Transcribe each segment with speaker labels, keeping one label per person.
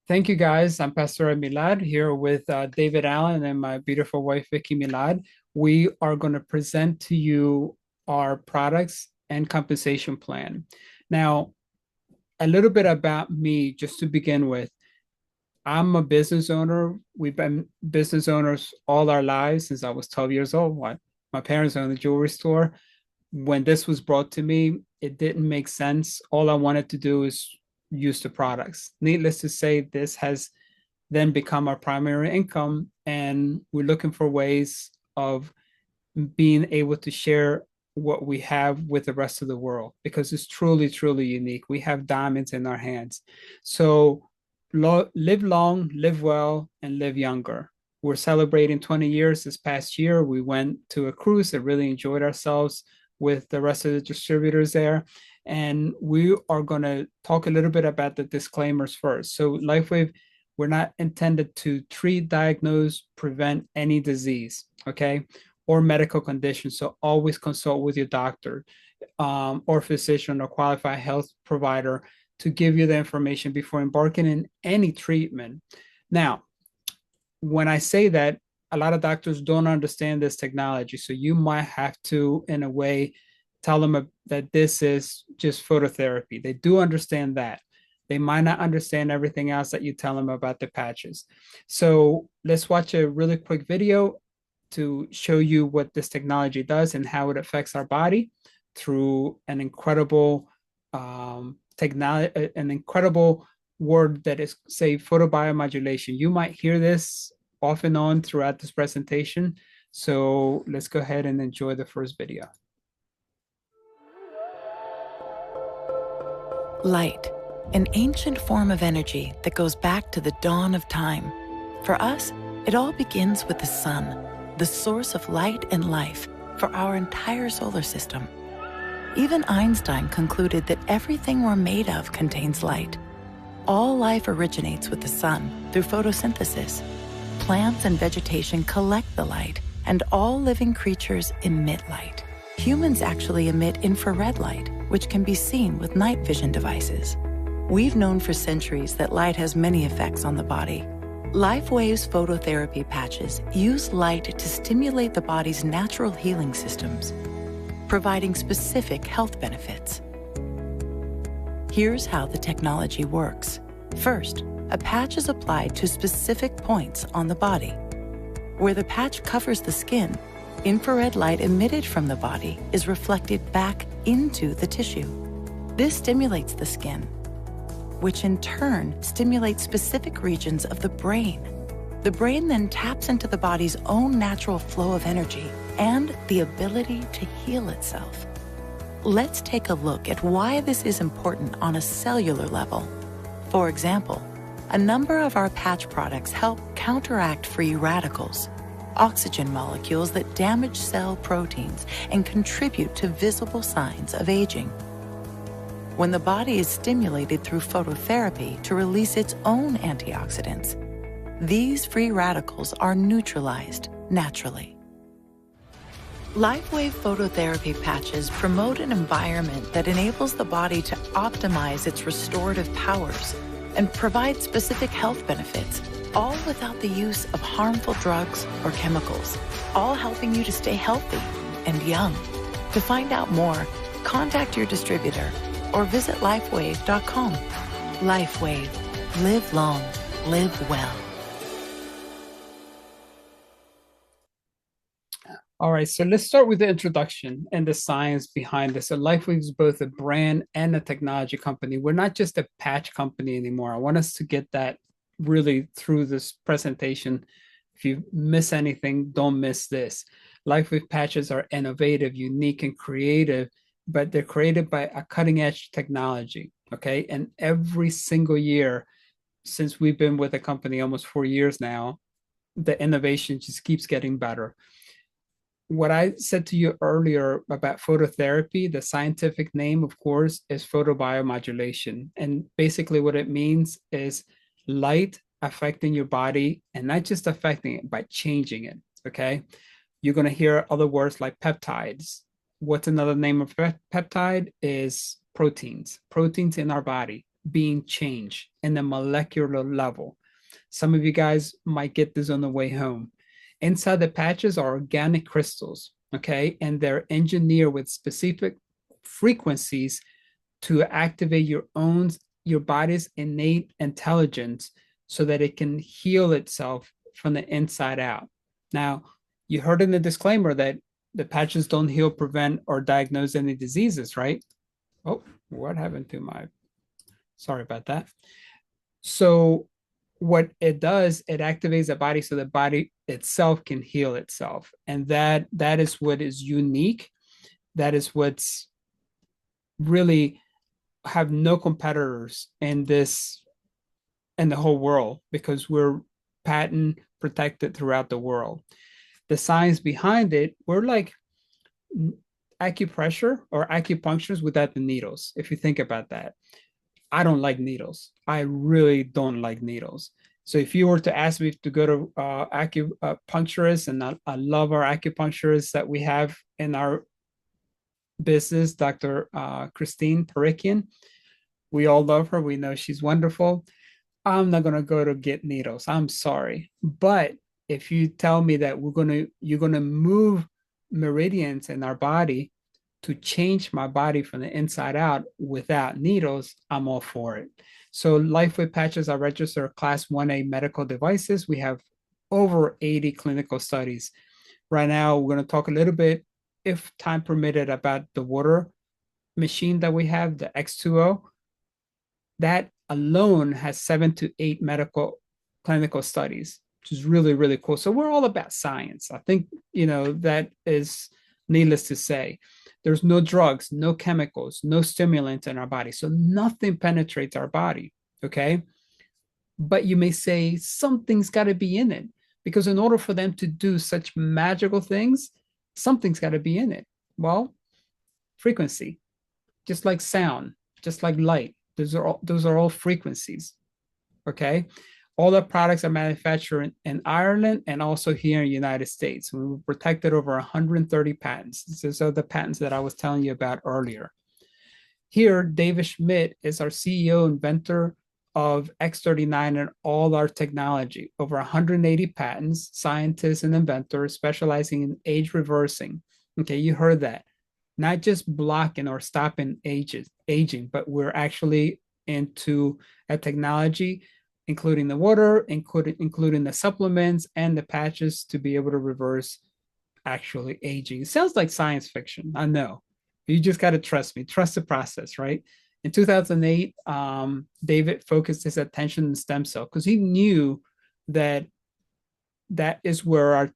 Speaker 1: Thank you, guys. I'm Pastor Ed Milad here with David Allen and my beautiful wife, Vicky Milad. We are going to present to you our products and compensation plan. Now, a little bit about me, just to begin with. I'm a business owner. We've been business owners all our lives since I was 12 years old. My parents owned a jewelry store. When this was brought to me, it didn't make sense. All I wanted to do is use the products. Needless to say, this has then become our primary income, and we're looking for ways of being able to share what we have with the rest of the world because it's truly, truly unique. We have diamonds in our hands. So live long, live well, and live younger. We're celebrating 20 years this past year. We went to a cruise and really enjoyed ourselves with the rest of the distributors there. And we are going to talk a little bit about the disclaimers first. So, LifeWave, we're not intended to treat, diagnose, prevent any disease, okay, or medical condition. So, always consult with your doctor or physician or qualified health provider to give you the information before embarking in any treatment. Now, when I say that, a lot of doctors don't understand this technology. So you might have to, in a way, tell them that this is just phototherapy. They do understand that. They might not understand everything else that you tell them about the patches. So let's watch a really quick video to show you what this technology does and how it affects our body through an incredible technology, an incredible word that is, say, photobiomodulation. You might hear this off and on throughout this presentation. So let's go ahead and enjoy the first video.
Speaker 2: Light, an ancient form of energy that goes back to the dawn of time. For us, it all begins with the sun, the source of light and life for our entire solar system. Even Einstein concluded that everything we're made of contains light. All life originates with the sun through photosynthesis. Plants and vegetation collect the light, and all living creatures emit light. Humans actually emit infrared light, which can be seen with night vision devices. We've known for centuries that light has many effects on the body. LifeWave's phototherapy patches use light to stimulate the body's natural healing systems, providing specific health benefits. Here's how the technology works. First, a patch is applied to specific points on the body. Where the patch covers the skin, infrared light emitted from the body is reflected back into the tissue. This stimulates the skin, which in turn stimulates specific regions of the brain. The brain then taps into the body's own natural flow of energy and the ability to heal itself. Let's take a look at why this is important on a cellular level. For example, a number of our patch products help counteract free radicals, oxygen molecules that damage cell proteins and contribute to visible signs of aging. When the body is stimulated through phototherapy to release its own antioxidants, these free radicals are neutralized naturally. LifeWave phototherapy patches promote an environment that enables the body to optimize its restorative powers and provide specific health benefits, all without the use of harmful drugs or chemicals, all helping you to stay healthy and young. To find out more, contact your distributor or visit lifewave.com. LifeWave. Live long. Live well.
Speaker 1: All right, so let's start with the introduction and the science behind this. So LifeWave is both a brand and a technology company. We're not just a patch company anymore. I want us to get that really through this presentation. If you miss anything, don't miss this. LifeWave patches are innovative, unique, and creative, but they're created by a cutting-edge technology, okay? And every single year, since we've been with the company almost 4 years now, the innovation just keeps getting better. What I said to you earlier about phototherapy, the scientific name, of course, is photobiomodulation. And basically what it means is light affecting your body, and not just affecting it, but changing it, okay? You're going to hear other words like peptides. What's another name of peptide is proteins in our body, being changed in the molecular level. Some of you guys might get this on the way home. Inside the patches are organic crystals, okay? And they're engineered with specific frequencies to activate your body's innate intelligence so that it can heal itself from the inside out. Now, you heard in the disclaimer that the patches don't heal, prevent, or diagnose any diseases, right? Oh, what happened to my, sorry about that. So what it does, it activates the body so the body itself can heal itself. And that is what is unique. That is what's really have no competitors in the whole world because we're patent protected throughout the world. The science behind it, we're like acupressure or acupunctures without the needles. If you think about that, I don't like needles. I really don't like needles. So if you were to ask me to go to acupuncturists, and I love our acupuncturists that we have in our business, Dr. Christine Perikian, we all love her. We know she's wonderful. I'm not gonna go to get needles. I'm sorry. But if you tell me that you're gonna move meridians in our body to change my body from the inside out without needles, I'm all for it. So LifeWave patches are registered Class 1A medical devices. We have over 80 clinical studies. Right now, we're going to talk a little bit, if time permitted, about the water machine that we have, the X2O. That alone has 7 to 8 medical clinical studies, which is really, really cool. So we're all about science. I think, that is needless to say. There's no drugs, no chemicals, no stimulants in our body. So nothing penetrates our body. Okay. But you may say something's got to be in it because in order for them to do such magical things, something's got to be in it. Well, frequency, just like sound, just like light. Those are all frequencies. Okay. All the products are manufactured in Ireland and also here in the United States. We were protected over 130 patents. These are the patents that I was telling you about earlier. Here, David Schmidt is our CEO, inventor of X39 and all our technology. Over 180 patents, scientists and inventors specializing in age reversing. Okay, you heard that. Not just blocking or stopping aging, but we're actually into a technology including the water, including the supplements and the patches to be able to reverse actually aging. It sounds like science fiction. I know. You just got to trust me. Trust the process, right? In 2008, David focused his attention on stem cell because he knew that that is where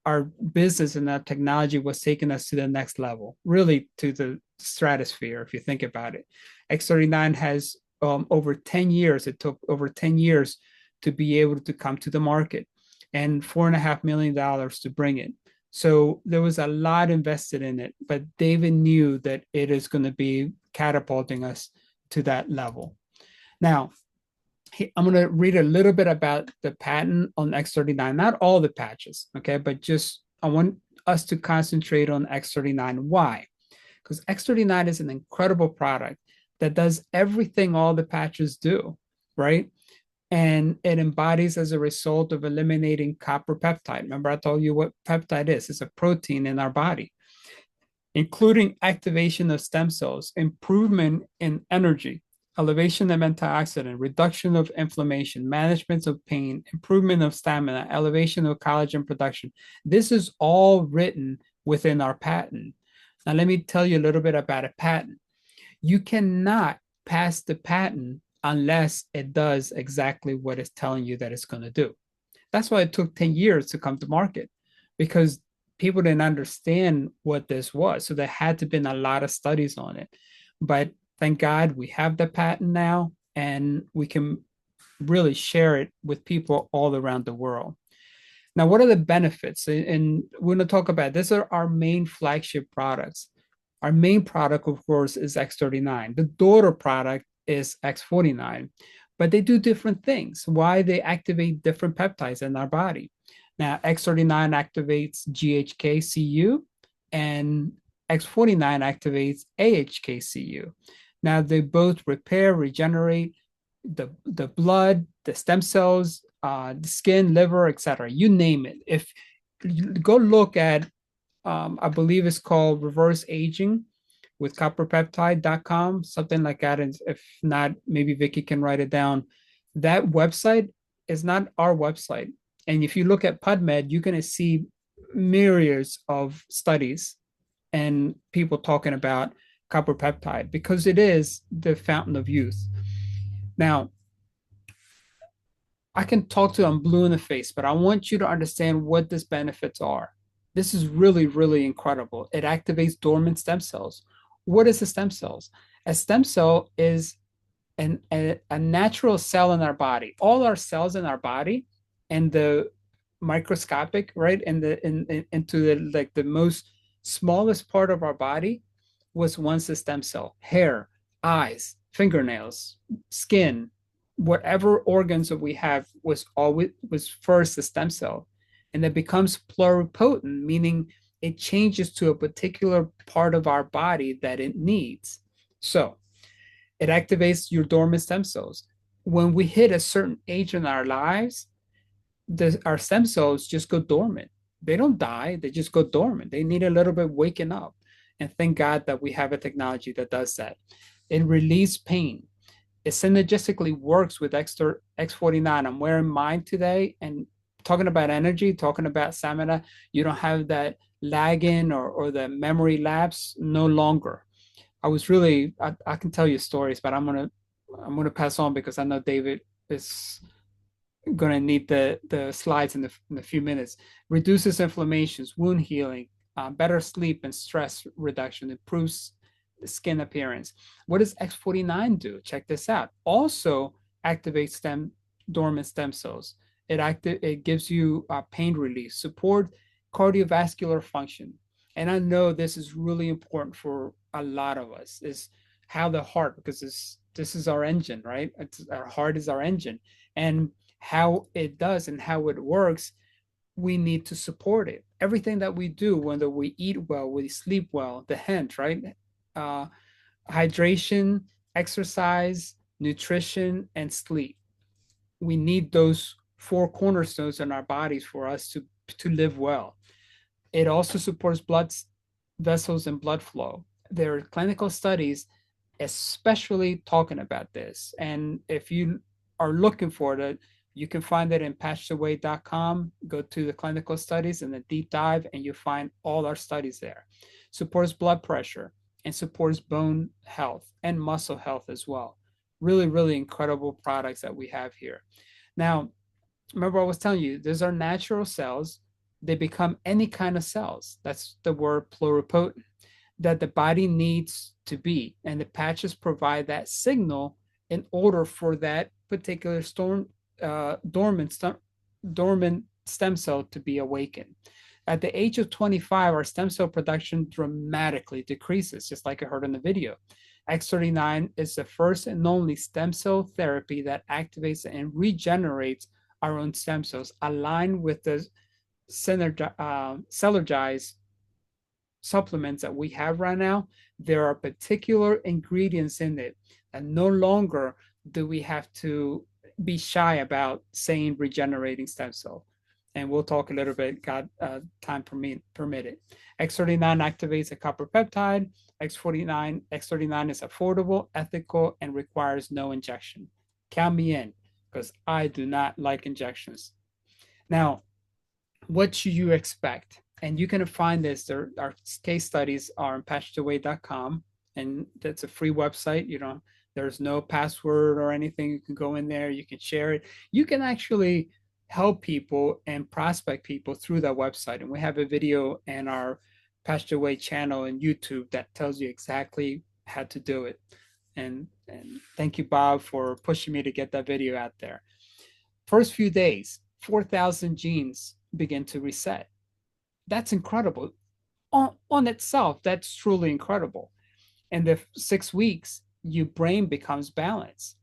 Speaker 1: our business and our technology was taking us to the next level, really to the stratosphere, if you think about it. X39 has over 10 years, it took over 10 years to be able to come to the market and $4.5 million to bring it. So there was a lot invested in it, but David knew that it is going to be catapulting us to that level. Now, I'm going to read a little bit about the patent on X39, not all the patches, okay, but just I want us to concentrate on X39. Why? Because X39 is an incredible product that does everything all the patches do, right? And it embodies as a result of eliminating copper peptide. Remember, I told you what peptide is. It's a protein in our body, including activation of stem cells, improvement in energy, elevation of antioxidant, reduction of inflammation, management of pain, improvement of stamina, elevation of collagen production. This is all written within our patent. Now, let me tell you a little bit about a patent. You cannot pass the patent unless it does exactly what it's telling you that it's going to do. That's why it took 10 years to come to market, because people didn't understand what this was. So there had to been a lot of studies on it. But thank God we have the patent now, and we can really share it with people all around the world. Now, what are the benefits? And we're going to talk about these are our main flagship products. Our main product, of course, is X39. The daughter product is X49, but they do different things. Why? They activate different peptides in our body. Now, X39 activates GHK-Cu and X49 activates AHK-Cu. Now they both repair, regenerate the blood, the stem cells, the skin, liver, etc. You name it. If you go look at, I believe it's called reverse aging with copperpeptide.com, something like that. And if not, maybe Vicky can write it down. That website is not our website. And if you look at PubMed, you're going to see myriads of studies and people talking about copper peptide because it is the fountain of youth. Now, I can talk to you, I'm blue in the face, but I want you to understand what these benefits are. This is really, really incredible. It activates dormant stem cells. What is a stem cells? A stem cell is a natural cell in our body. All our cells in our body and the microscopic, right, and into the like the most smallest part of our body was once a stem cell. Hair, eyes, fingernails, skin, whatever organs that we have was first a stem cell, and it becomes pluripotent, meaning it changes to a particular part of our body that it needs. So it activates your dormant stem cells. When we hit a certain age in our lives, our stem cells just go dormant. They don't die, they just go dormant. They need a little bit waking up. And thank God that we have a technology that does that. It relieves pain. It synergistically works with X49. I'm wearing mine today and talking about energy, talking about stamina. You don't have that lagging or the memory lapse no longer. I can tell you stories, but I'm gonna pass on because I know David is going to need the slides in a few minutes. Reduces inflammations, wound healing, better sleep and stress reduction, improves the skin appearance. What does X49 do? Check this out. Also activates dormant stem cells. It gives you pain relief, support cardiovascular function. And I know this is really important for a lot of us. Is how the heart, because this is our engine, right? Our heart is our engine, and how it does and how it works, we need to support it. Everything that we do, whether we eat well, we sleep well, the hint, right? Uh, Hydration, exercise, nutrition, and sleep. We need those four cornerstones in our bodies for us to live well. It also supports blood vessels and blood flow. There are clinical studies especially talking about this. And if you are looking for it, you can find it in patchtheway.com. Go to the clinical studies and the deep dive, and you find all our studies there. Supports blood pressure and supports bone health and muscle health as well. Really, really incredible products that we have here. Now, remember I was telling you, these are natural cells. They become any kind of cells. That's the word pluripotent that the body needs to be. And the patches provide that signal in order for that particular dormant stem cell to be awakened. At the age of 25, our stem cell production dramatically decreases, just like I heard in the video. X39 is the first and only stem cell therapy that activates and regenerates our own stem cells, aligned with the Synergize supplements that we have right now. There are particular ingredients in it, and no longer do we have to be shy about saying regenerating stem cell. And we'll talk a little bit, God, time permitted. X39 activates a copper peptide. X39 is affordable, ethical, and requires no injection. Count me in, because I do not like injections. Now, what should you expect? And you can find this. Our case studies are on patchtheway.com, and that's a free website. There's no password or anything. You can go in there, you can share it. You can actually help people and prospect people through that website. And we have a video in our Patch the Way channel in YouTube that tells you exactly how to do it. And thank you, Bob, for pushing me to get that video out there. First few days, 4,000 genes begin to reset. That's incredible. On itself, that's truly incredible. And the 6 weeks, your brain becomes balanced.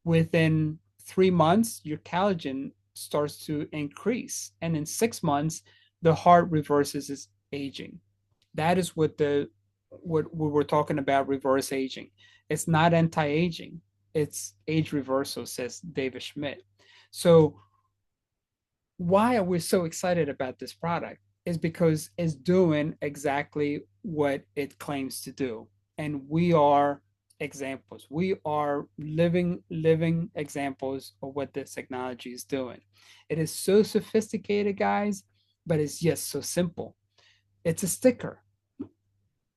Speaker 1: Within 3 months, your collagen starts to increase. And in 6 months, the heart reverses its aging. That is what we're talking about, reverse aging. It's not anti-aging. It's age reversal, says David Schmidt. So why are we so excited about this product is because it's doing exactly what it claims to do. And we are examples. We are living examples of what this technology is doing. It is so sophisticated, guys, but it's just so simple. It's a sticker.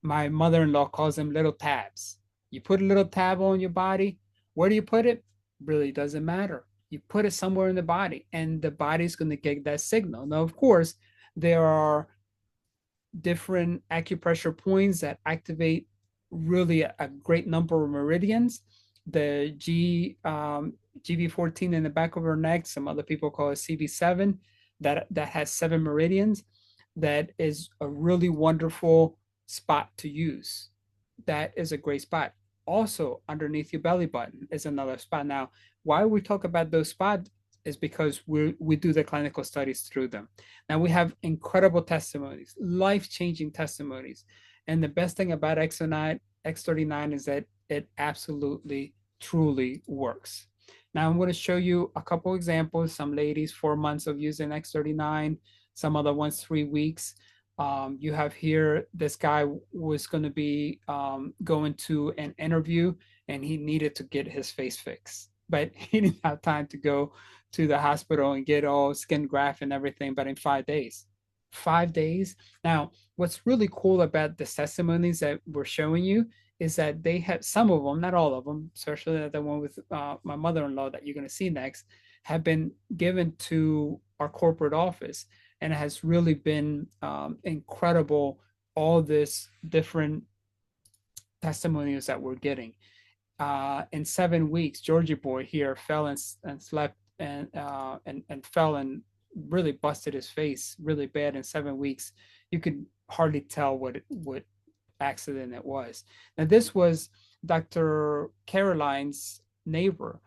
Speaker 1: My mother-in-law calls them little tabs. You put a little tab on your body. Where do you put it? Really doesn't matter. You put it somewhere in the body, and the body's going to get that signal. Now, of course, there are different acupressure points that activate really a great number of meridians. The GV14 in the back of her neck, some other people call it CV7, that has 7 meridians. That is a really wonderful spot to use. That is a great spot. Also, underneath your belly button is another spot. Now, why we talk about those spots is because we do the clinical studies through them. Now we have incredible testimonies, life-changing testimonies. And the best thing about X39 is that it absolutely, truly works. Now I'm going to show you a couple examples. Some ladies, 4 months of using X39, some other ones, 3 weeks. You have here, this guy was going to be going to an interview and he needed to get his face fixed, but he didn't have time to go to the hospital and get all skin graft and everything, but in 5 days. 5 days. Now, what's really cool about the testimonies that we're showing you is that they have some of them, not all of them, especially the one with my mother-in-law that you're going to see next, have been given to our corporate office, and it has really been incredible. All this different testimonials that we're getting. In 7 weeks, Georgie boy here fell and slept and fell and really busted his face really bad in 7 weeks. You could hardly tell what accident it was. Now this was Dr. Caroline's neighbor.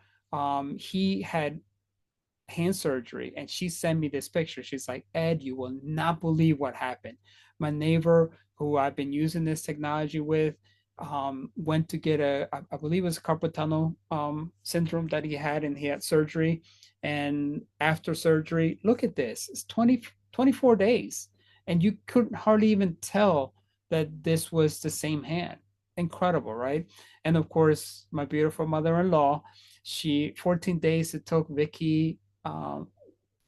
Speaker 1: He had hand surgery and she sent me this picture. She's like, Ed, you will not believe what happened. My neighbor, who I've been using this technology with, went to get I believe it was carpal tunnel syndrome that he had, and he had surgery. And after surgery, look at this, it's 24 days. And you couldn't hardly even tell that this was the same hand. Incredible, right? And of course, my beautiful mother-in-law, she 14 days it took Vicky,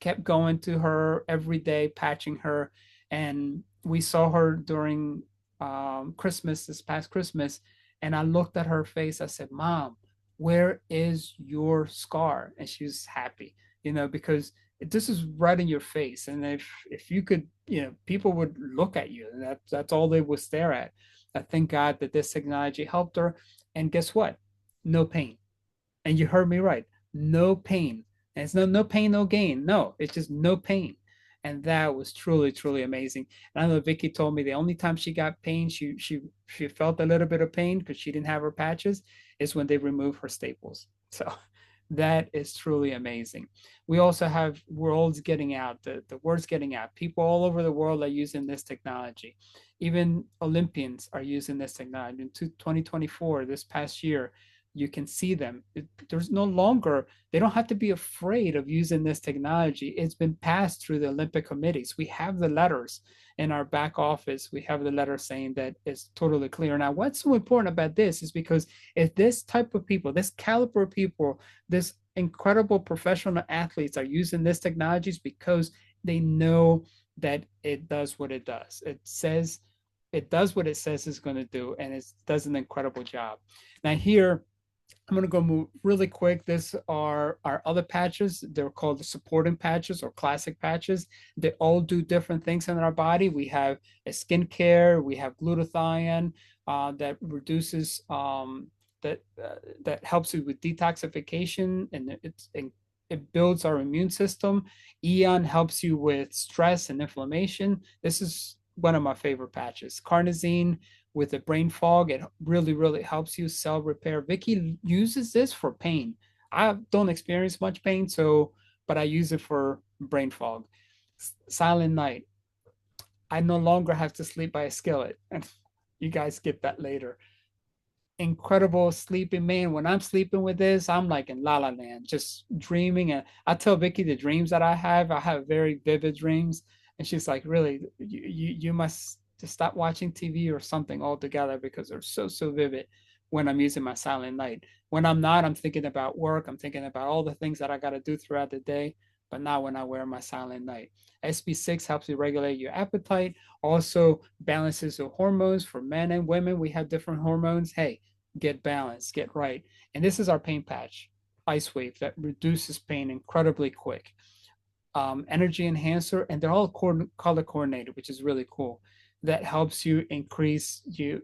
Speaker 1: kept going to her every day, patching her. And we saw her during Christmas, this past Christmas. And I looked at her face. I said, Mom, where is your scar? And she was happy, because this is right in your face. And if you could, people would look at you, and that's all they would stare at. I thank God that this technology helped her. And guess what? No pain. And you heard me right. No pain. And it's no pain, no gain. No, it's just no pain. And that was truly, truly amazing. And I know Vicky told me the only time she got pain, she felt a little bit of pain because she didn't have her patches, is when they removed her staples. So that is truly amazing. We also have worlds getting out, the word's getting out. People all over the world are using this technology. Even Olympians are using this technology. In 2024, this past year, you can see them. There's no longer, they don't have to be afraid of using this technology. It's been passed through the Olympic committees. We have the letters in our back office. We have the letter saying that it's totally clear. Now, what's so important about this is because if this type of people, this caliber of people, this incredible professional athletes are using this technologies because they know that it does what it does. It does what it says it's going to do, and it does an incredible job. Now here, I'm going to go move really quick. These are our other patches. They're called the supporting patches or classic patches. They all do different things in our body. We have a skincare. We have glutathione that reduces, that helps you with detoxification, and it builds our immune system. Eon helps you with stress and inflammation. This is one of my favorite patches. Carnosine with the brain fog, it really, really helps you cell repair. Vicky uses this for pain. I don't experience much pain, but I use it for brain fog. Silent night. I no longer have to sleep by a skillet. And you guys get that later. incredible sleeping, man. When I'm sleeping with this, I'm like in la la land, just dreaming. And I tell Vicky the dreams that I have very vivid dreams. And she's like, really, you must just stop watching TV or something altogether because they're so vivid when I'm using my silent night. When I'm not, I'm thinking about work. I'm thinking about all the things that I got to do throughout the day, but not when I wear my silent night. SB6 helps you regulate your appetite, also balances the hormones for men and women. We have different hormones. Hey, get balanced, get right. And this is our pain patch, Ice Wave, that reduces pain incredibly quick. Energy enhancer, and they're all color coordinated, which is really cool. That helps you increase you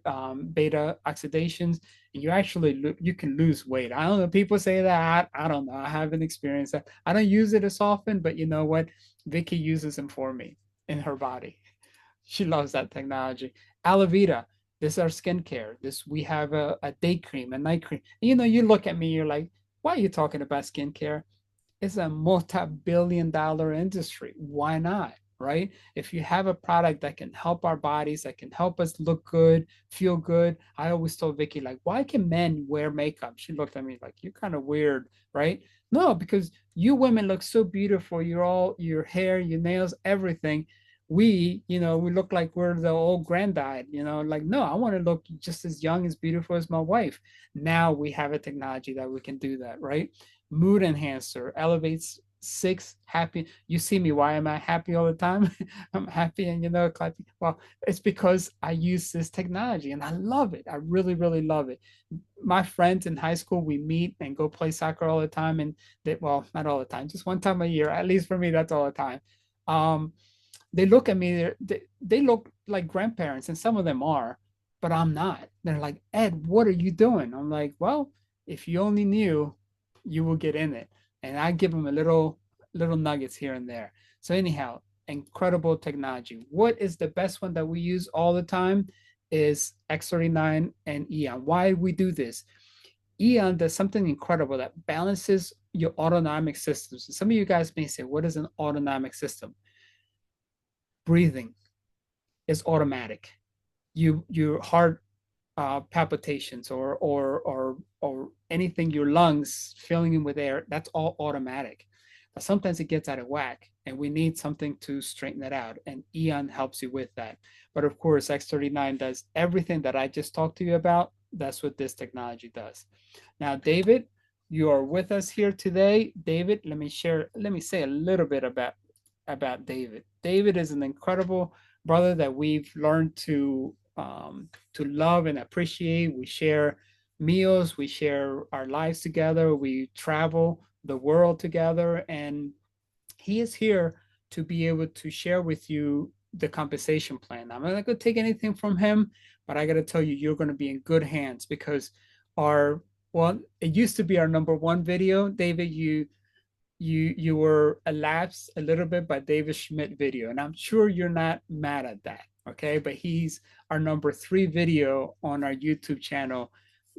Speaker 1: beta oxidations, and you actually you can lose weight. I don't know. People say that. I don't know. I haven't experienced that. I don't use it as often, but you know what? Vicky uses them for me in her body. She loves that technology. Alavita, this is our skincare. This we have a day cream, a night cream. And, you know, you look at me, you're like, why are you talking about skincare? It's a multi-billion-dollar industry. Why not? Right? If you have a product that can help our bodies, that can help us look good, feel good. I always told Vicky, like, why can men wear makeup? She looked at me like, you're kind of weird, right? No, because you women look so beautiful. You're all your hair, your nails, everything. We, you know, we look like we're the old granddad, you know, like, no, I want to look just as young, as beautiful as my wife. Now we have a technology that we can do that, right? Mood enhancer elevates six happy. You see me, why am I happy all the time? I'm happy and, you know, clapping. Well, it's because I use this technology and I love it. I really love it. My friends in high school, we meet and go play soccer all the time. And they, well, not all the time, just one time a year. At least for me, that's all the time. Um, they look at me, they look like grandparents, and some of them are, but I'm not. They're like, Ed, what are you doing? I'm like, well, if you only knew, you will get in it. And I give them a little nuggets here and there. So anyhow, incredible technology. What is the best one that we use all the time is X39 and Eon. Why we do this? Eon does something incredible that balances your autonomic systems. Some of you guys may say, what is an autonomic system? Breathing is automatic. Your heart palpitations or anything, your lungs filling in with air, that's all automatic. But sometimes it gets out of whack, and we need something to straighten that out. And Eon helps you with that. But of course, X39 does everything that I just talked to you about. That's what this technology does. Now, David, you are with us here today. David, let me say a little bit about David. David is an incredible brother that we've learned to love and appreciate. We share meals, we share our lives together, we travel the world together, and he is here to be able to share with you the compensation plan. I'm not going to take anything from him, but I got to tell you, you're going to be in good hands because our well, it used to be our number one video, David. You were elapsed a little bit by David Schmidt video, and I'm sure you're not mad at that, okay? But he's our number 3 video on our YouTube channel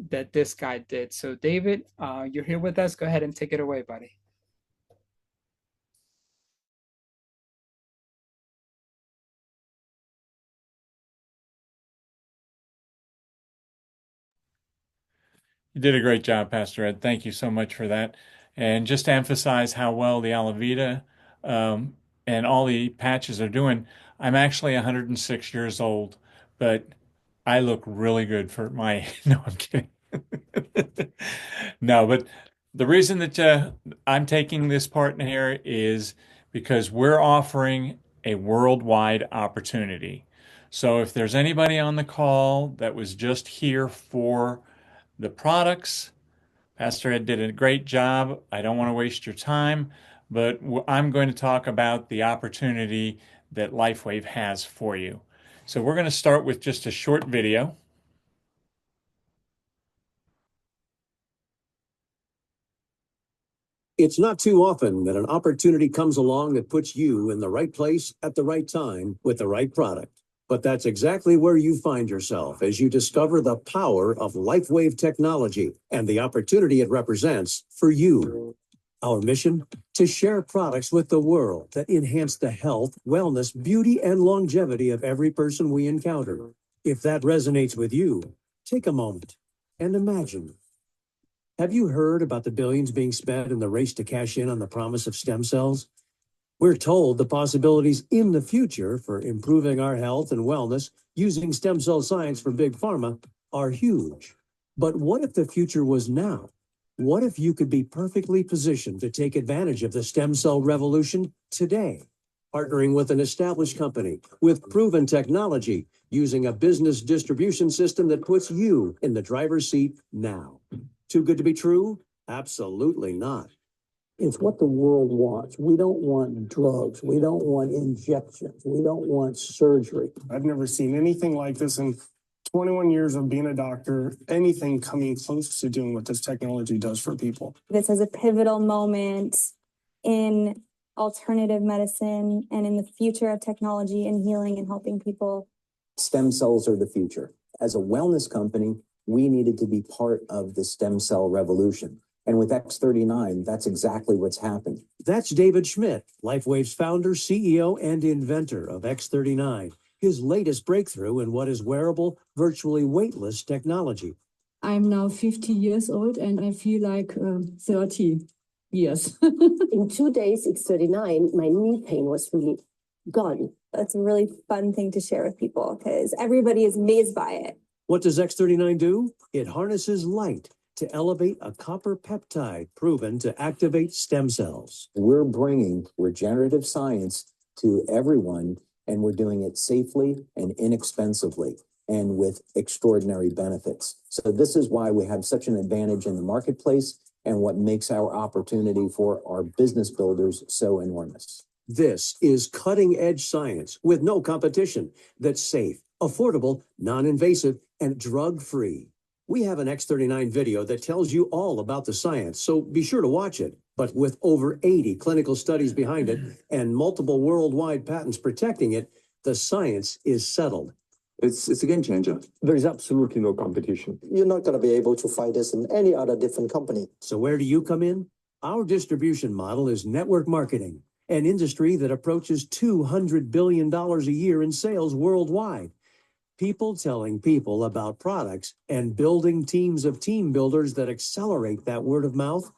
Speaker 1: that this guy did. So David, you're here with us. Go ahead and take it away, buddy.
Speaker 3: You did a great job, Pastor Ed. Thank you so much for that. And just to emphasize how well the Alavita and all the patches are doing, I'm actually 106 years old, but I look really good for my. No, I'm kidding. No, but the reason that I'm taking this part in here is because we're offering a worldwide opportunity. So if there's anybody on the call that was just here for the products, Pastor Ed did a great job. I don't want to waste your time, but I'm going to talk about the opportunity that LifeWave has for you. So we're going to start with just a short video.
Speaker 4: It's not too often that an opportunity comes along that puts you in the right place at the right time with the right product. But that's exactly where you find yourself as you discover the power of LifeWave technology and the opportunity it represents for you. Our mission? To share products with the world that enhance the health, wellness, beauty, and longevity of every person we encounter. If that resonates with you, take a moment. And imagine, have you heard about the billions being spent in the race to cash in on the promise of stem cells? We're told the possibilities in the future for improving our health and wellness using stem cell science from Big Pharma are huge. But what if the future was now? What if you could be perfectly positioned to take advantage of the stem cell revolution today? Partnering with an established company with proven technology, using a business distribution system that puts you in the driver's seat now. Too good to be true? Absolutely not.
Speaker 5: It's what the world wants. We don't want drugs. We don't want injections. We don't want surgery.
Speaker 6: I've never seen anything like this in 21 years of being a doctor, anything coming close to doing what this technology does for people.
Speaker 7: This is a pivotal moment in alternative medicine and in the future of technology and healing and helping people.
Speaker 8: Stem cells are the future. As a wellness company, we needed to be part of the stem cell revolution. And with X39, that's exactly what's happened.
Speaker 4: That's David Schmidt, LifeWave's founder, CEO, and inventor of X39, his latest breakthrough in what is wearable, virtually weightless technology.
Speaker 9: I'm now 50 years old and I feel like 30 years.
Speaker 10: In 2 days, X39, my knee pain was really gone.
Speaker 7: That's a really fun thing to share with people because everybody is amazed by it.
Speaker 4: What does X39 do? It harnesses light to elevate a copper peptide proven to activate stem cells.
Speaker 8: We're bringing regenerative science to everyone, and we're doing it safely and inexpensively and with extraordinary benefits. So this is why we have such an advantage in the marketplace and what makes our opportunity for our business builders so enormous.
Speaker 4: This is cutting-edge science with no competition that's safe, affordable, non-invasive, and drug-free. We have an X39 video that tells you all about the science, so be sure to watch it. But with over 80 clinical studies behind it and multiple worldwide patents protecting it, the science is settled.
Speaker 11: It's a game changer. There's absolutely no competition.
Speaker 5: You're not going to be able to find this in any other different company.
Speaker 4: So where do you come in? Our distribution model is network marketing, an industry that approaches $200 billion a year in sales worldwide. People telling people about products and building teams of team builders that accelerate that word of mouth.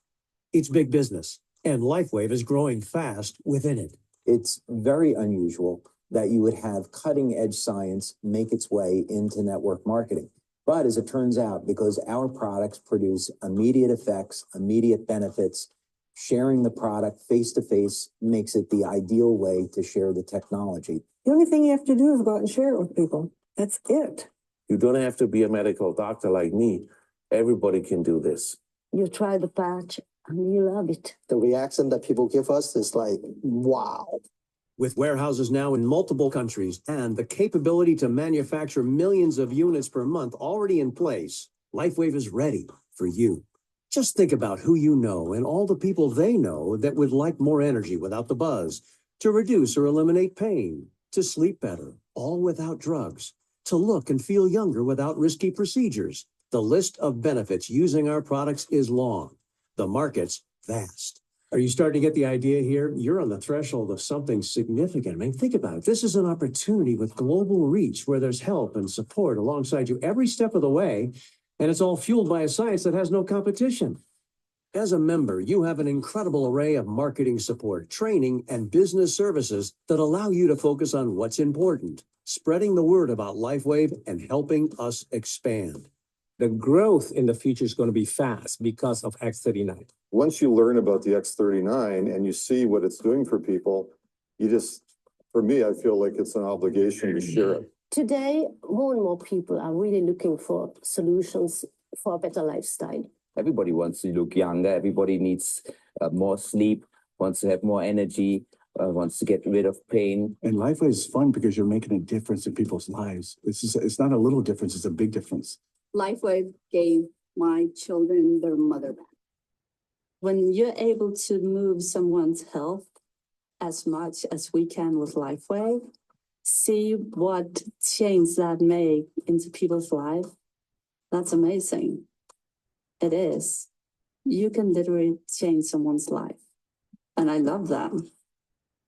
Speaker 4: It's big business, and LifeWave is growing fast within it.
Speaker 8: It's very unusual that you would have cutting-edge science make its way into network marketing. But as it turns out, because our products produce immediate effects, immediate benefits, sharing the product face-to-face makes it the ideal way to share the technology.
Speaker 10: The only thing you have to do is go out and share it with people. That's it.
Speaker 11: You don't have to be a medical doctor like me. Everybody can do this.
Speaker 10: You try the patch and you love it.
Speaker 5: The reaction that people give us is like, wow.
Speaker 4: With warehouses now in multiple countries and the capability to manufacture millions of units per month already in place, LifeWave is ready for you. Just think about who you know and all the people they know that would like more energy without the buzz, to reduce or eliminate pain, to sleep better, all without drugs, to look and feel younger without risky procedures. The list of benefits using our products is long. The market's vast. Are you starting to get the idea here? You're on the threshold of something significant. I mean, think about it. This is an opportunity with global reach where there's help and support alongside you every step of the way, and it's all fueled by a science that has no competition. As a member, you have an incredible array of marketing support, training, and business services that allow you to focus on what's important, spreading the word about LifeWave and helping us expand.
Speaker 11: The growth in the future is going to be fast because of X39.
Speaker 12: Once you learn about the X39 and you see what it's doing for people, for me, I feel like it's an obligation to share it.
Speaker 10: Today, more and more people are really looking for solutions for a better lifestyle.
Speaker 13: Everybody wants to look younger. Everybody needs more sleep, wants to have more energy, wants to get rid of pain.
Speaker 14: And LifeWave is fun because you're making a difference in people's lives. It's not a little difference, it's a big difference.
Speaker 9: LifeWave gave my children their mother back. When you're able to move someone's health as much as we can with LifeWave, see what change that made into people's life, that's amazing. It is. You can literally change someone's life. And I love that.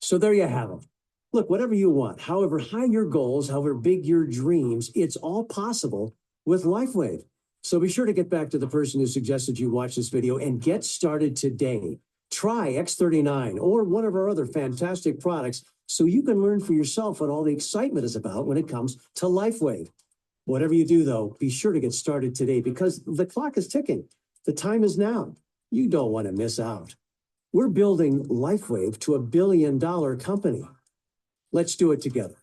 Speaker 4: So there you have it. Look, whatever you want, however high your goals, however big your dreams, it's all possible with LifeWave. So be sure to get back to the person who suggested you watch this video and get started today. Try X39 or one of our other fantastic products so you can learn for yourself what all the excitement is about when it comes to LifeWave. Whatever you do, though, be sure to get started today because the clock is ticking. The time is now. You don't want to miss out. We're building LifeWave to $1 billion company. Let's do it together.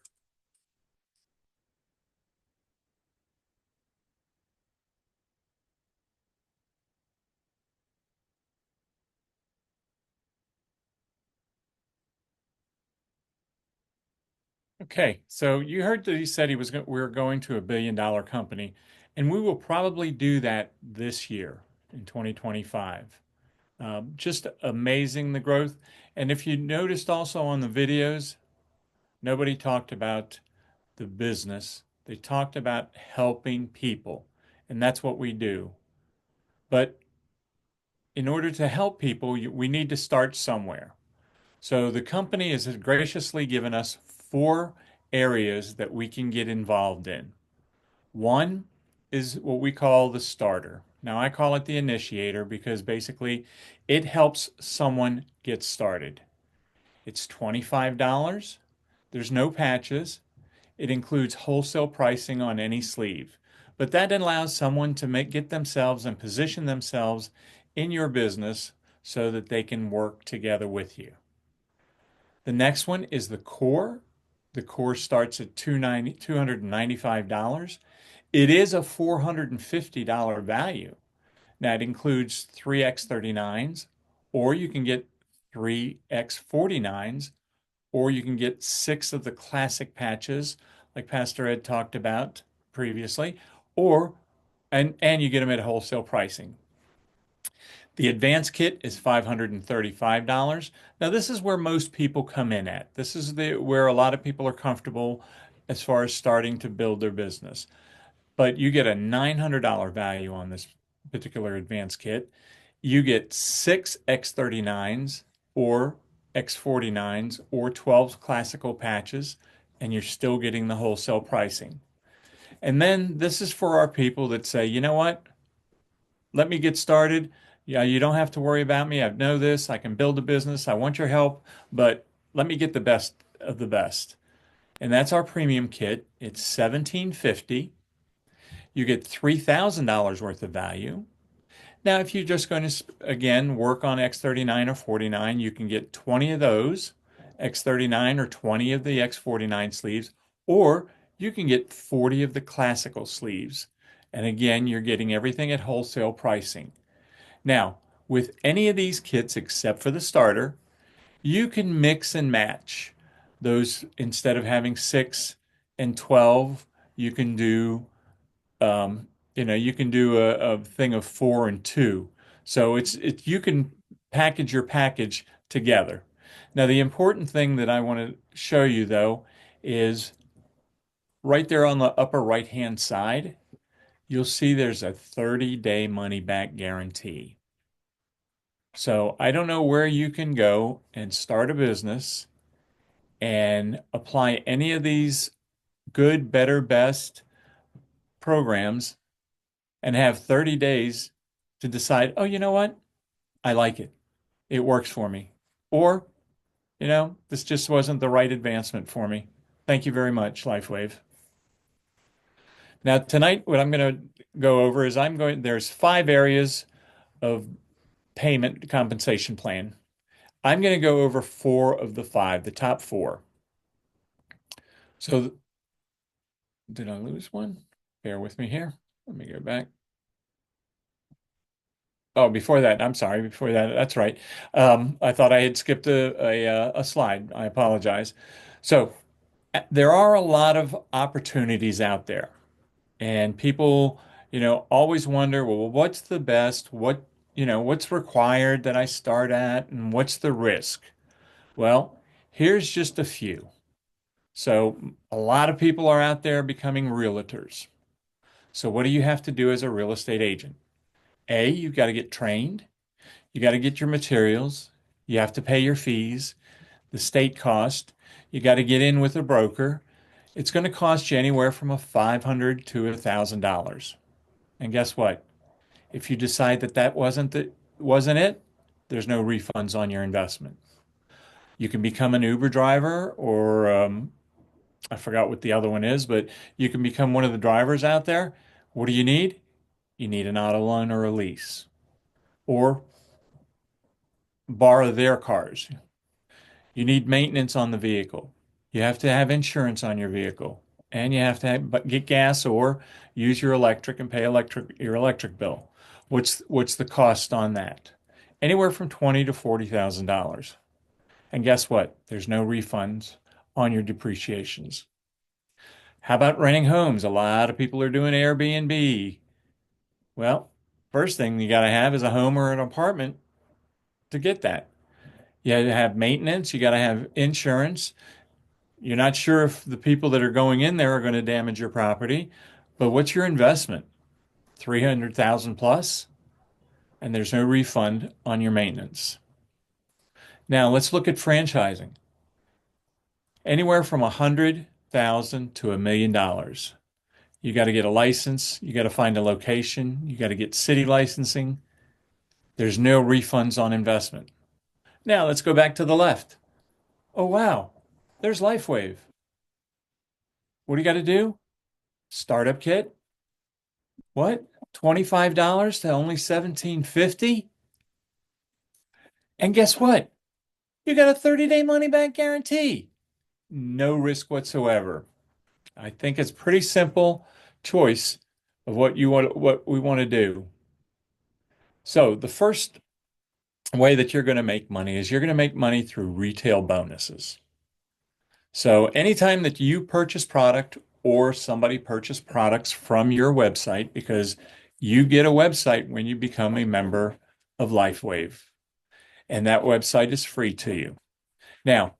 Speaker 3: Okay, so you heard that he said we were going to $1 billion company, and we will probably do that this year in 2025. Just amazing the growth. And if you noticed also on the videos, nobody talked about the business. They talked about helping people, and that's what we do. But in order to help people, we need to start somewhere. So the company has graciously given us 4 areas that we can get involved in. One is what we call the starter. Now, I call it the initiator because basically it helps someone get started. It's $25. There's no patches. It includes wholesale pricing on any sleeve. But that allows someone to get themselves and position themselves in your business so that they can work together with you. The next one is the core. The core starts at $295. It is a $450 value. Now it includes 3 X39s, or you can get 3 X49s, or you can get 6 of the classic patches like Pastor Ed talked about previously, or and you get them at wholesale pricing. The advanced kit is $535. Now, this is where most people come in at. This is where a lot of people are comfortable as far as starting to build their business. But you get a $900 value on this particular advanced kit. You get 6 X39s or X49s or 12 classical patches, and you're still getting the wholesale pricing. And then this is for our people that say, you know what? Let me get started. Yeah, you don't have to worry about me. I know this. I can build a business. I want your help, but let me get the best of the best. And that's our premium kit. It's $1,750. You get $3,000 worth of value. Now, if you're just going to, again, work on X39 or 49, you can get 20 of those, X39 or 20 of the X49 sleeves, or you can get 40 of the classical sleeves. And again, you're getting everything at wholesale pricing. Now, with any of these kits except for the starter, you can mix and match those. Instead of having 6 and 12, you can do you can do a thing of 4 and 2. So you can package your package together. Now, the important thing that I want to show you though is right there on the upper right-hand side, you'll see there's a 30-day money-back guarantee. So I don't know where you can go and start a business and apply any of these good, better, best programs and have 30 days to decide, oh, you know what? I like it. It works for me. Or, this just wasn't the right advancement for me. Thank you very much, LifeWave. Now, tonight, what I'm going to go over is there's 5 areas of payment compensation plan. I'm going to go over 4 of the 5, the top 4. So, did I lose one? Bear with me here. Let me go back. Oh, before that, I'm sorry. Before that, that's right. I thought I had skipped a slide. I apologize. So, there are a lot of opportunities out there, and people, always wonder, well, what's the best? What's required that I start at, and what's the risk? Well, here's just a few. So, a lot of people are out there becoming realtors. So, what do you have to do as a real estate agent? You've got to get trained. You got to get your materials. You have to pay your fees, the state cost. You got to get in with a broker. It's going to cost you anywhere from $500 to $1,000. And guess what? If you decide that that wasn't it, there's no refunds on your investment. You can become an Uber driver, or I forgot what the other one is, but you can become one of the drivers out there. What do you need? You need an auto loan or a lease, or borrow their cars. You need maintenance on the vehicle. You have to have insurance on your vehicle, and you have to get gas or use your electric and pay your electric bill. What's the cost on that? Anywhere from $20,000 to $40,000. And guess what? There's no refunds on your depreciations. How about renting homes? A lot of people are doing Airbnb. Well, first thing you got to have is a home or an apartment to get that. You have to have maintenance, you got to have insurance. You're not sure if the people that are going in there are going to damage your property, but what's your investment? 300,000 plus, and there's no refund on your maintenance. Now, let's look at franchising. Anywhere from 100,000 to $1 million. You got to get a license, you got to find a location, you got to get city licensing. There's no refunds on investment. Now, let's go back to the left. Oh, wow, there's LifeWave. What do you got to do? Startup kit? What? $25 to only $17.50? And guess what? You got a 30-day money-back guarantee. No risk whatsoever. I think it's pretty simple choice of what we want to do. So the first way that you're going to make money is you're going to make money through retail bonuses. So anytime that you purchase product or somebody purchase products from your website, because you get a website when you become a member of LifeWave, and that website is free to you. Now,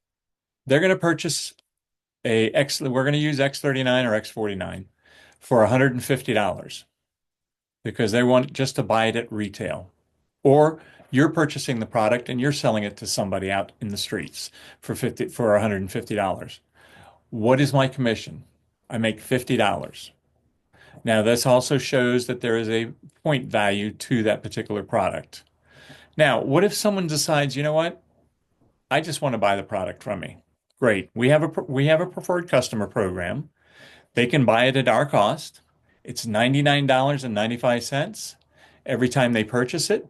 Speaker 3: they're going to purchase we're going to use X39 or X49 for $150 because they want just to buy it at retail. Or you're purchasing the product and you're selling it to somebody out in the streets for $150. What is my commission? I make $50. Now, this also shows that there is a point value to that particular product. Now, what if someone decides, you know what? I just want to buy the product from me. Great. We have a preferred customer program. They can buy it at our cost. It's $99.95 every time they purchase it,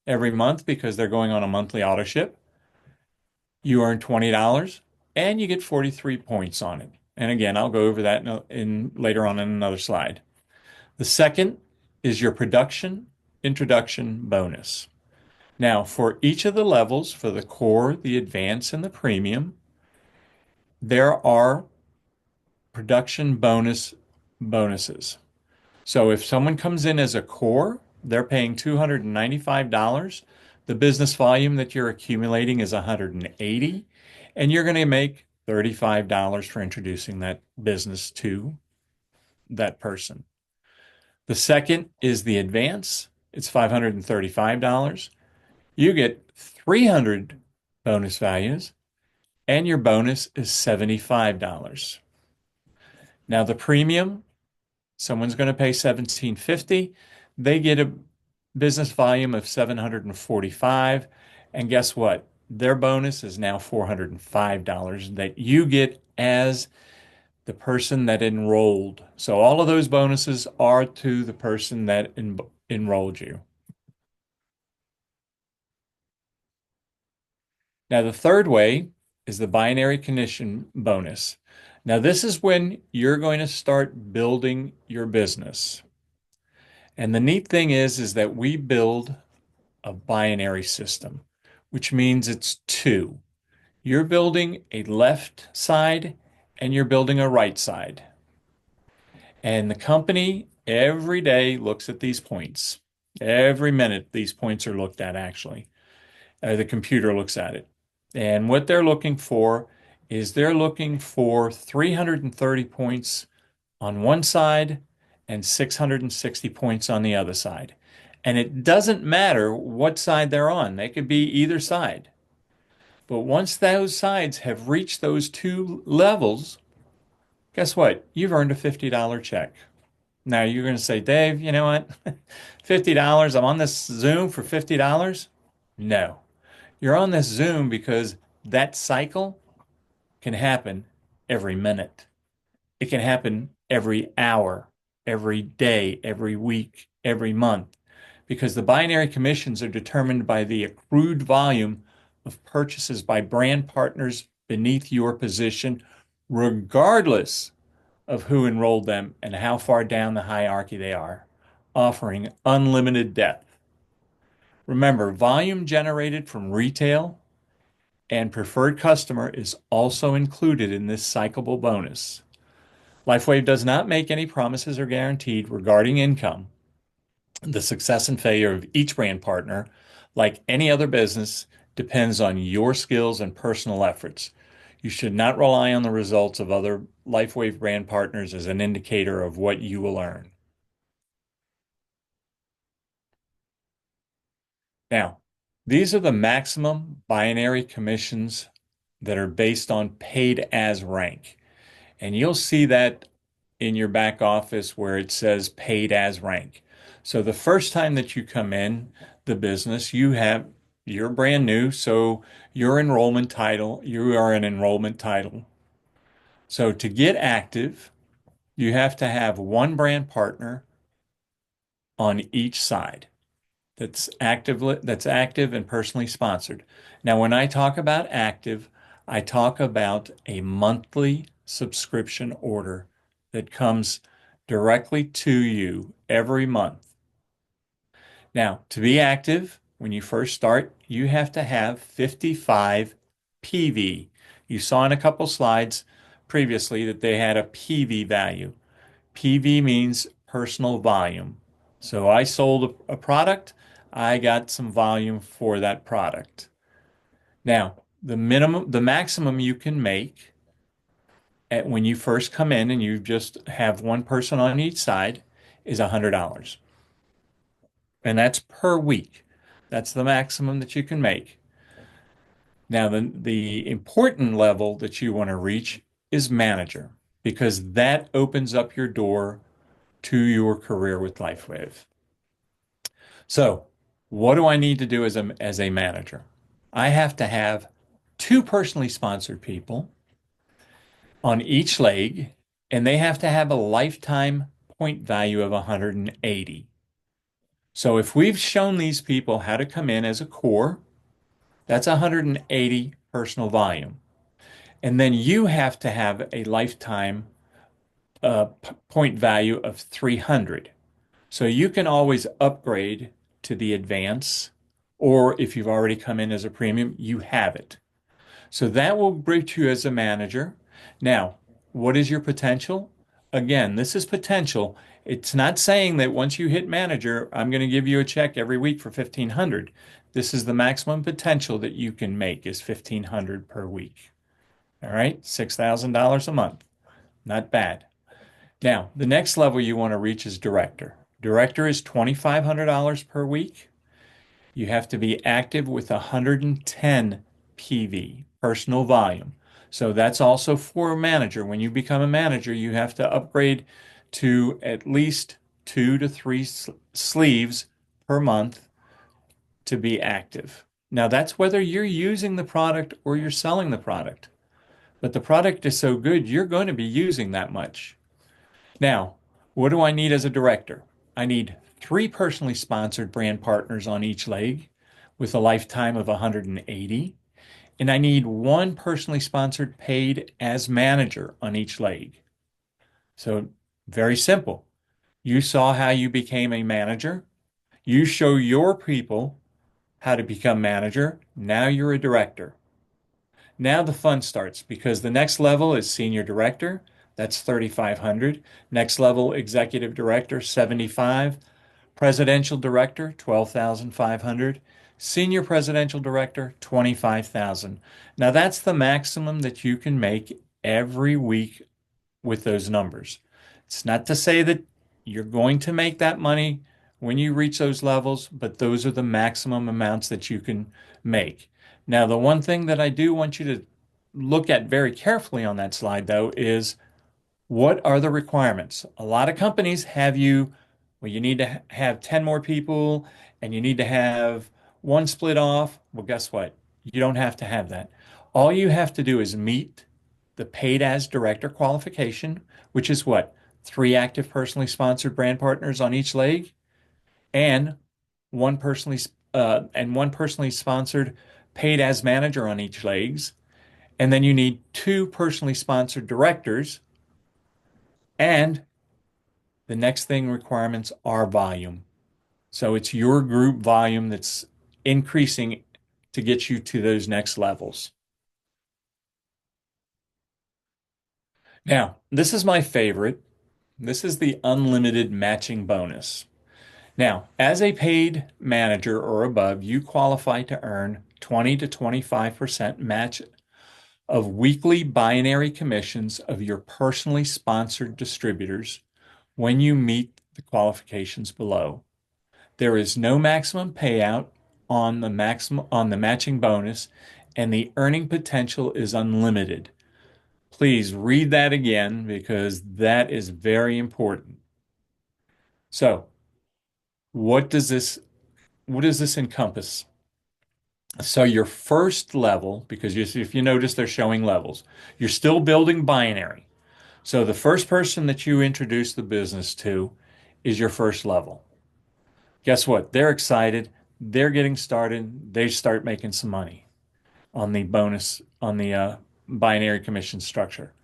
Speaker 3: every month, because they're going on a monthly auto ship. You earn $20 and you get 43 points on it. And again, I'll go over that later on in another slide. The second is your production introduction bonus. Now, for each of the levels, for the core, the advanced, and the premium, there are production bonuses. So if someone comes in as a core, they're paying $295. The business volume that you're accumulating is $180, and you're going to make $35 for introducing that business to that person. The second is the advance. It's $535. You get 300 bonus values, and your bonus is $75. Now the premium, someone's going to pay $17.50. They get a business volume of 745, and guess what? Their bonus is now $405 that you get as the person that enrolled. So all of those bonuses are to the person that enrolled you. Now, the third way is the binary commission bonus. Now, this is when you're going to start building your business. And the neat thing is that we build a binary system, which means it's two. You're building a left side and you're building a right side. And the company every day looks at these points. Every minute, these points are looked at, actually. The computer looks at it. And what they're looking for is they're looking for 330 points on one side and 660 points on the other side. And it doesn't matter what side they're on. They could be either side. But once those sides have reached those two levels, guess what? You've earned a $50 check. Now you're going to say, Dave, you know what? $50, I'm on this Zoom for $50? No. You're on this Zoom because that cycle can happen every minute. It can happen every hour, every day, every week, every month, because the binary commissions are determined by the accrued volume of purchases by brand partners beneath your position, regardless of who enrolled them and how far down the hierarchy they are, offering unlimited depth. Remember, volume generated from retail and preferred customer is also included in this cyclable bonus. LifeWave does not make any promises or guaranteed regarding income. The success and failure of each brand partner, like any other business, depends on your skills and personal efforts. You should not rely on the results of other LifeWave brand partners as an indicator of what you will earn. Now, these are the maximum binary commissions that are based on paid as rank. And you'll see that in your back office where it says paid as rank. So the first time that you come in the business, you're brand new, so you are an enrollment title. So to get active, you have to have one brand partner on each side that's active and personally sponsored. Now, when I talk about active, I talk about a monthly subscription order that comes directly to you every month. Now, to be active, when you first start, you have to have 55 PV. You saw in a couple slides previously that they had a PV value. PV means personal volume. So I sold a product, I got some volume for that product. Now, the maximum you can make when you first come in and you just have one person on each side is $100. And that's per week. That's the maximum that you can make. Now, the important level that you want to reach is manager, because that opens up your door to your career with LifeWave. So, what do I need to do as a manager? I have to have two personally sponsored people on each leg, and they have to have a lifetime point value of 180. So if we've shown these people how to come in as a core, that's 180 personal volume. And then you have to have a lifetime point value of 300. So you can always upgrade to the advance, or if you've already come in as a premium, you have it. So that will bring you as a manager. Now, what is your potential? Again, this is potential. It's not saying that once you hit manager, I'm going to give you a check every week for 1,500. This is the maximum potential that you can make is 1,500 per week. All right, $6,000 a month. Not bad. Now, the next level you want to reach is director. Director is $2,500 per week. You have to be active with 110 PV, personal volume. So that's also for a manager. When you become a manager, you have to upgrade to at least 2 to 3 sleeves per month to be active. Now, that's whether you're using the product or you're selling the product. But the product is so good, you're going to be using that much. Now, what do I need as a director? I need 3 personally sponsored brand partners on each leg with a lifetime of 180. And I need 1 personally sponsored paid as manager on each leg. So very simple. You saw how you became a manager. You show your people how to become manager. Now you're a director. Now the fun starts because the next level is senior director. That's 3,500. Next level, executive director, 75. Presidential director, 12,500. Senior presidential director, 25,000. Now that's the maximum that you can make every week with those numbers. It's not to say that you're going to make that money when you reach those levels, but those are the maximum amounts that you can make. Now, the one thing that I do want you to look at very carefully on that slide, though, is What are the requirements? A lot of companies have you, well, you need to have 10 more people and you need to have one split off. Well, guess what? You don't have to have that. All you have to do is meet the paid as director qualification, which is what? Three active personally sponsored brand partners on each leg and one personally sponsored paid as manager on each legs. And then you need two personally sponsored directors. And the next thing requirements are volume. So it's your group volume that's increasing to get you to those next levels. Now, this is my favorite. This is the unlimited matching bonus. Now, as a paid manager or above, you qualify to earn 20 to 25% match of weekly binary commissions of your personally sponsored distributors when you meet the qualifications below. There is no maximum payout on the matching bonus, and the earning potential is unlimited. Please read that again because that is very important. So, what does this encompass? So your first level, because if you notice they're showing levels, you're still building binary. So the first person that you introduce the business to is your first level. Guess what? They're excited. They're getting started. They start making some money on the bonus, on the binary commission structure.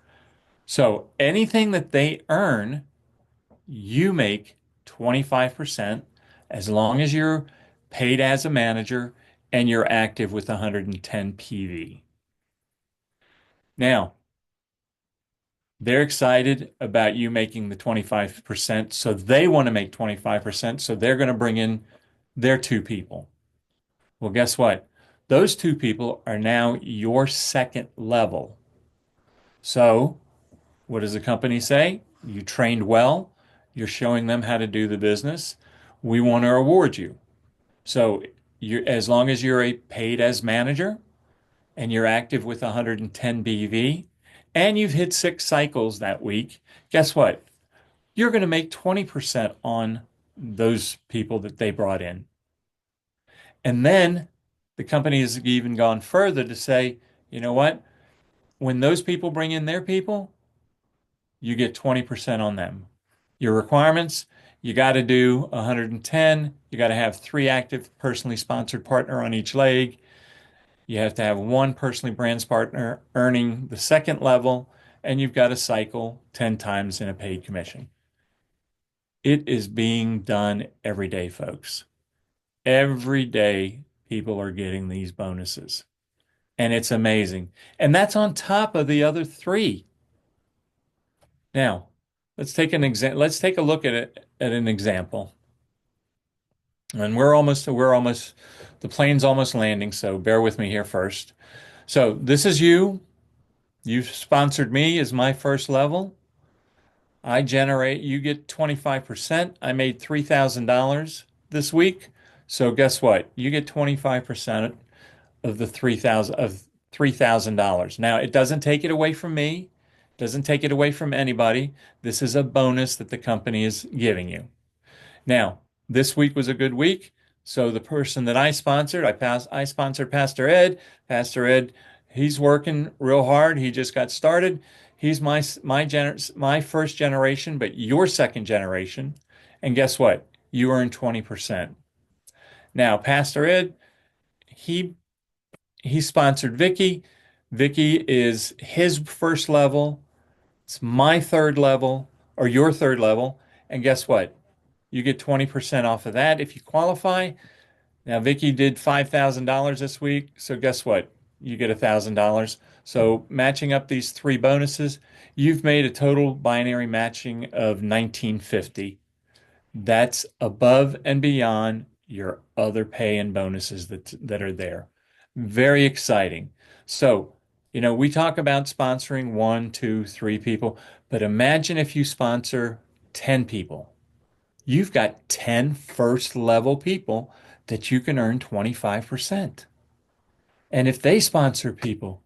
Speaker 3: So anything that they earn, you make 25% as long as you're paid as a manager and you're active with 110 PV. Now, they're excited about you making the 25%, so they want to make 25%, so they're going to bring in their two people. Well, guess what? Those two people are now your second level. So, what does the company say? You trained well. You're showing them how to do the business. We want to reward you. So, as long as you're a paid as manager and you're active with 110 BV and you've hit 6 cycles that week, guess what? You're going to make 20% on those people that they brought in. And then the company has even gone further to say, you know what? When those people bring in their people, you get 20% on them. Your requirements, you got to do 110. You got to have 3 active personally sponsored partner on each leg. You have to have 1 personally brands partner earning the second level, and you've got to cycle 10 times in a paid commission. It is being done every day, folks. Every day, people are getting these bonuses, and it's amazing. And that's on top of the other 3. Now, let's take a look at it at an example. And the plane's almost landing, so bear with me here first. So this is you. You've sponsored me as my first level. You get 25%. I made $3,000 this week. So guess what? You get 25% of the $3,000. Now, it doesn't take it away from me. Doesn't take it away from anybody. This is a bonus that the company is giving you. Now, this week was a good week. So the person that I sponsored, I sponsored Pastor Ed. Pastor Ed, he's working real hard. He just got started. He's my first generation, but your second generation. And guess what? You earn 20%. Now, Pastor Ed, he sponsored Vicky. Vicky is his first level. It's my third level or your third level. And guess what? You get 20% off of that if you qualify. Now, Vicky did $5,000 this week. So guess what? You get $1,000. So matching up these 3 bonuses, you've made a total binary matching of $1,950. That's above and beyond your other pay and bonuses that are there. Very exciting. So, we talk about sponsoring 1, 2, 3 people, but imagine if you sponsor 10 people. You've got 10 first level people that you can earn 25%. And if they sponsor people,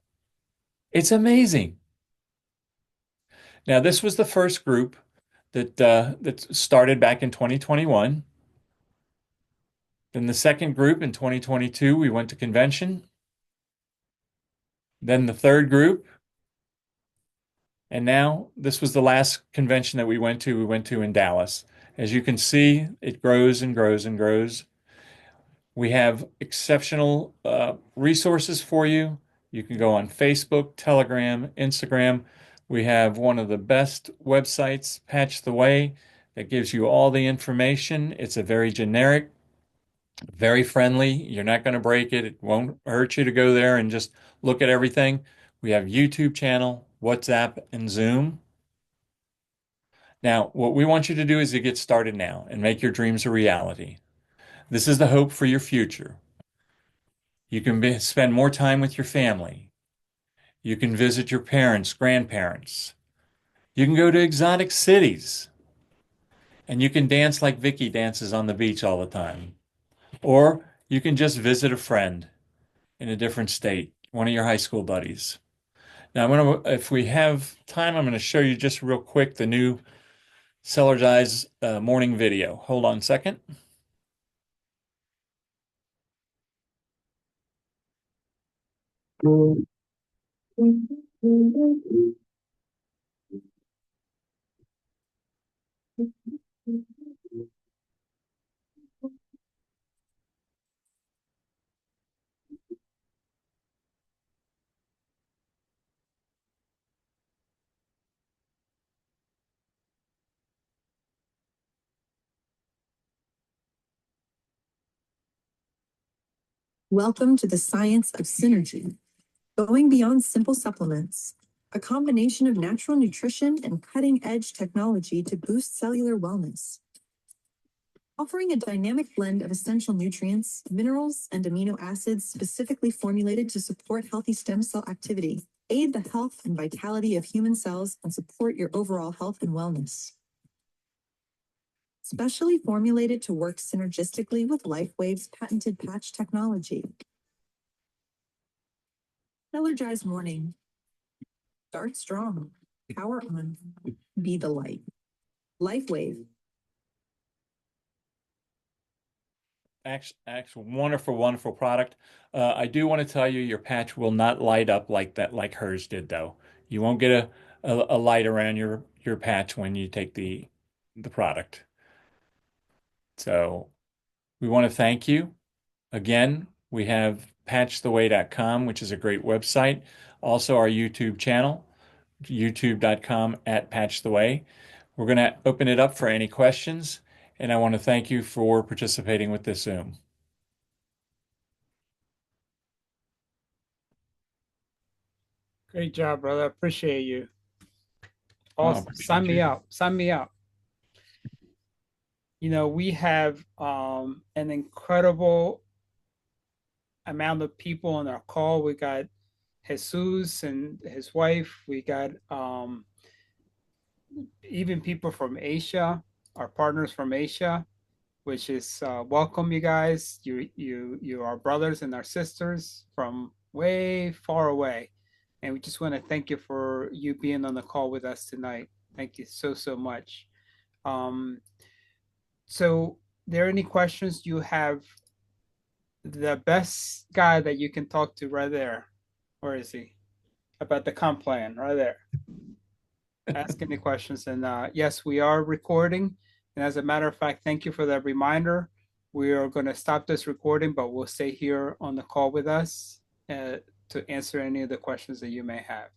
Speaker 3: it's amazing. Now, this was the first group that started back in 2021. Then the second group in 2022, we went to convention. Then the third group. And now this was the last convention that we went to. We went to in Dallas. As you can see, it grows and grows and grows. We have exceptional resources for you. You can go on Facebook, Telegram, Instagram. We have one of the best websites, Patch the Way, that gives you all the information. It's a very generic, very friendly. You're not going to break it. It won't hurt you to go there and just look at everything. We have YouTube channel, WhatsApp, and Zoom. Now, what we want you to do is to get started now and make your dreams a reality. This is the hope for your future. You can spend more time with your family. You can visit your parents, grandparents. You can go to exotic cities. And you can dance like Vicky dances on the beach all the time. Or you can just visit a friend in a different state, one of your high school buddies. Now, if we have time, I'm going to show you just real quick the new Seller's Eyes morning video. Hold on a second.
Speaker 15: Welcome to the science of synergy, going beyond simple supplements, a combination of natural nutrition and cutting-edge technology to boost cellular wellness. Offering a dynamic blend of essential nutrients, minerals, and amino acids specifically formulated to support healthy stem cell activity, aid the health and vitality of human cells, and support your overall health and wellness. Specially formulated to work synergistically with LifeWave's patented patch technology. Energize morning. Start strong. Power on. Be the light. LifeWave.
Speaker 3: Actual wonderful, wonderful product. I do want to tell you your patch will not light up like that, like hers did, though. You won't get a light around your patch when you take the product. So we want to thank you. Again, we have patchtheway.com, which is a great website. Also our YouTube channel, youtube.com/patchtheway. We're going to open it up for any questions, and I want to thank you for participating with this Zoom.
Speaker 1: Great job, brother. Appreciate you. Awesome. Sign me up. Sign me up. You know, we have an incredible amount of people on our call. We got Jesus and his wife. We got even people from Asia, our partners from Asia, which is welcome, you guys. You are brothers and our sisters from way far away. And we just want to thank you for you being on the call with us tonight. Thank you so, so much. So there any questions you have? The best guy that you can talk to right there. Where is he? About the comp plan right there. Ask any questions. And yes, we are recording. And as a matter of fact, thank you for that reminder. We are going to stop this recording, but we'll stay here on the call with us to answer any of the questions that you may have.